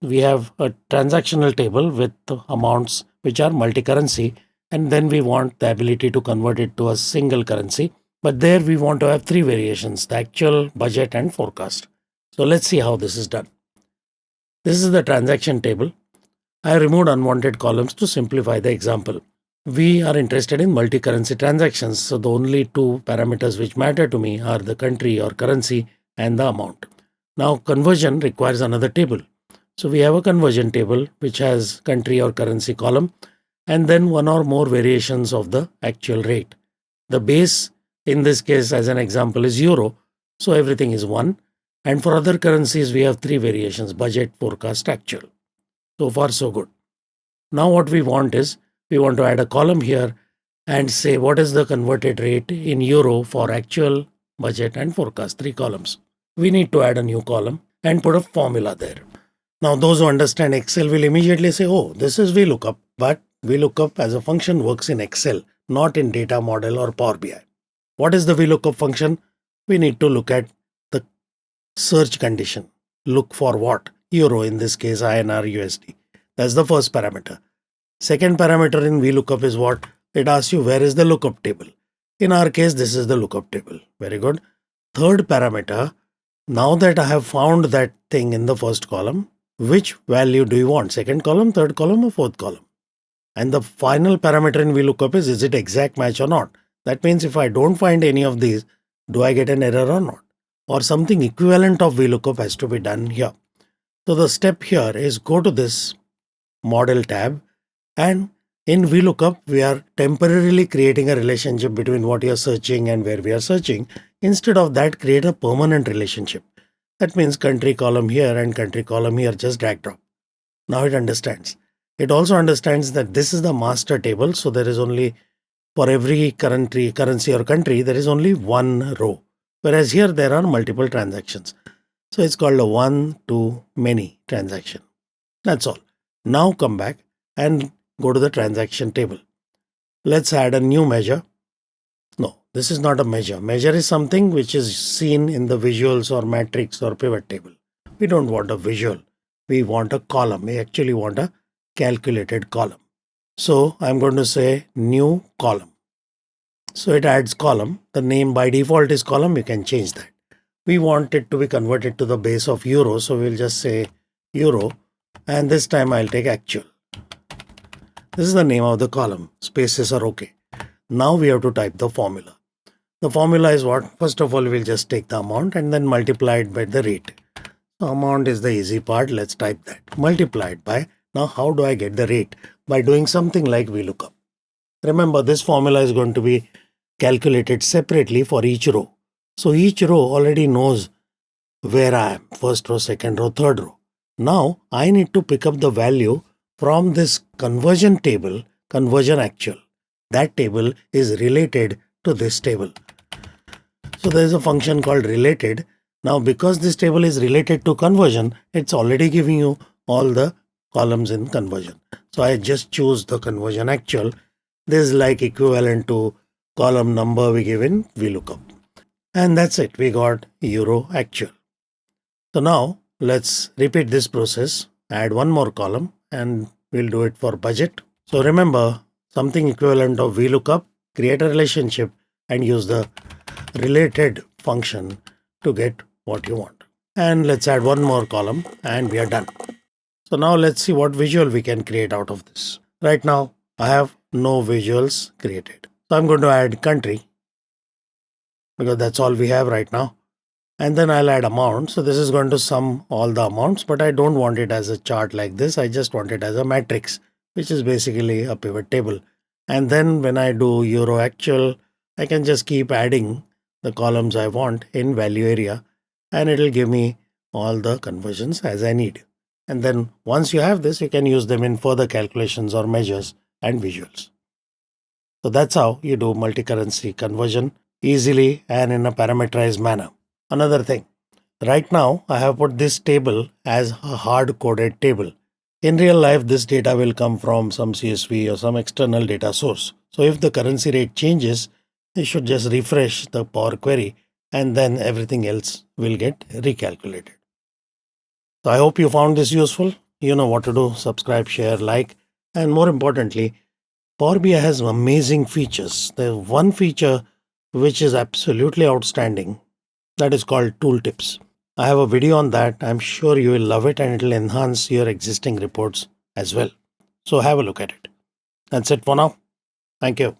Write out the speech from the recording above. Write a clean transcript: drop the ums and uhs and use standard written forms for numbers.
we have a transactional table with amounts which are multi-currency, and then we want the ability to convert it to a single currency. But there we want to have three variations: the actual, budget, and forecast. So let's see how this is done. This is the transaction table. I removed unwanted columns to simplify the example. We are interested in multi-currency transactions, so the only two parameters which matter to me are the country or currency and the amount. Now conversion requires another table. So we have a conversion table which has country or currency column and then one or more variations of the actual rate. The base in this case as an example is euro, so everything is 1. And for other currencies we have three variations: budget, forecast, actual. So far so good. Now what we want is we want to add a column here and say what is the converted rate in euro for actual, budget and forecast, three columns. We need to add a new column and put a formula there. Now those who understand Excel will immediately say, oh, this is VLOOKUP. But VLOOKUP as a function works in Excel, not in data model or Power BI. What is the VLOOKUP function? We need to look at the search condition. Look for what? Euro, in this case INR USD. That's the first parameter. Second parameter in VLOOKUP is what? It asks you where is the lookup table. In our case, this is the lookup table. Very good. Third parameter, now that I have found that thing in the first column, which value do you want? Second column, third column or fourth column? And the final parameter in VLOOKUP is it exact match or not? That means if I don't find any of these, do I get an error or not? Or something equivalent of VLOOKUP has to be done here. So the step here is go to this model tab, and in VLOOKUP we are temporarily creating a relationship between what you are searching and where we are searching. Instead of that, create a permanent relationship. That means country column here and country column here, just drag drop. Now it understands. It also understands that this is the master table, so there is only, for every currency or country, there is only one row. Whereas here there are multiple transactions. So it's called a one-to-many transaction. That's all. Now come back and go to the transaction table. Let's add a new measure. No, this is not a measure. Measure is something which is seen in the visuals or matrix or pivot table. We don't want a visual. We want a column. We actually want a calculated column. So I'm going to say new column. So it adds column. The name by default is column. You can change that. We want it to be converted to the base of euro. So we'll just say euro. And this time I'll take actual. This is the name of the column. Spaces are okay. Now we have to type the formula. The formula is what? First of all, we'll just take the amount and then multiply it by the rate. So amount is the easy part. Let's type that. Multiplied by. Now how do I get the rate? By doing something like VLOOKUP. Remember, this formula is going to be calculated separately for each row. So each row already knows where I am. First row, second row, third row. Now I need to pick up the value from this conversion table, conversion actual. That table is related to this table. So there is a function called related. Now because this table is related to conversion, it's already giving you all the columns in conversion. So I just choose the conversion actual. This is like equivalent to column number we give in VLOOKUP. And that's it. We got euro actual. So now let's repeat this process. Add one more column and we'll do it for budget. So remember, something equivalent of VLOOKUP, create a relationship and use the related function to get what you want. And let's add one more column and we are done. So now let's see what visual we can create out of this. Right now I have no visuals created. So I'm going to add country because that's all we have right now. And then I'll add amount. So this is going to sum all the amounts, but I don't want it as a chart like this. I just want it as a matrix, which is basically a pivot table. And then when I do euro actual, I can just keep adding the columns I want in value area and it'll give me all the conversions as I need. And then once you have this, you can use them in further calculations or measures and visuals. So that's how you do multi-currency conversion easily and in a parameterized manner. Another thing, right now I have put this table as a hard-coded table. In real life, this data will come from some CSV or some external data source. So if the currency rate changes, you should just refresh the Power Query and then everything else will get recalculated. So I hope you found this useful. You know what to do. Subscribe, share, like, and more importantly, Power BI has amazing features. There's one feature which is absolutely outstanding, that is called tooltips. I have a video on that. I'm sure you will love it and it will enhance your existing reports as well. So have a look at it. That's it for now. Thank you.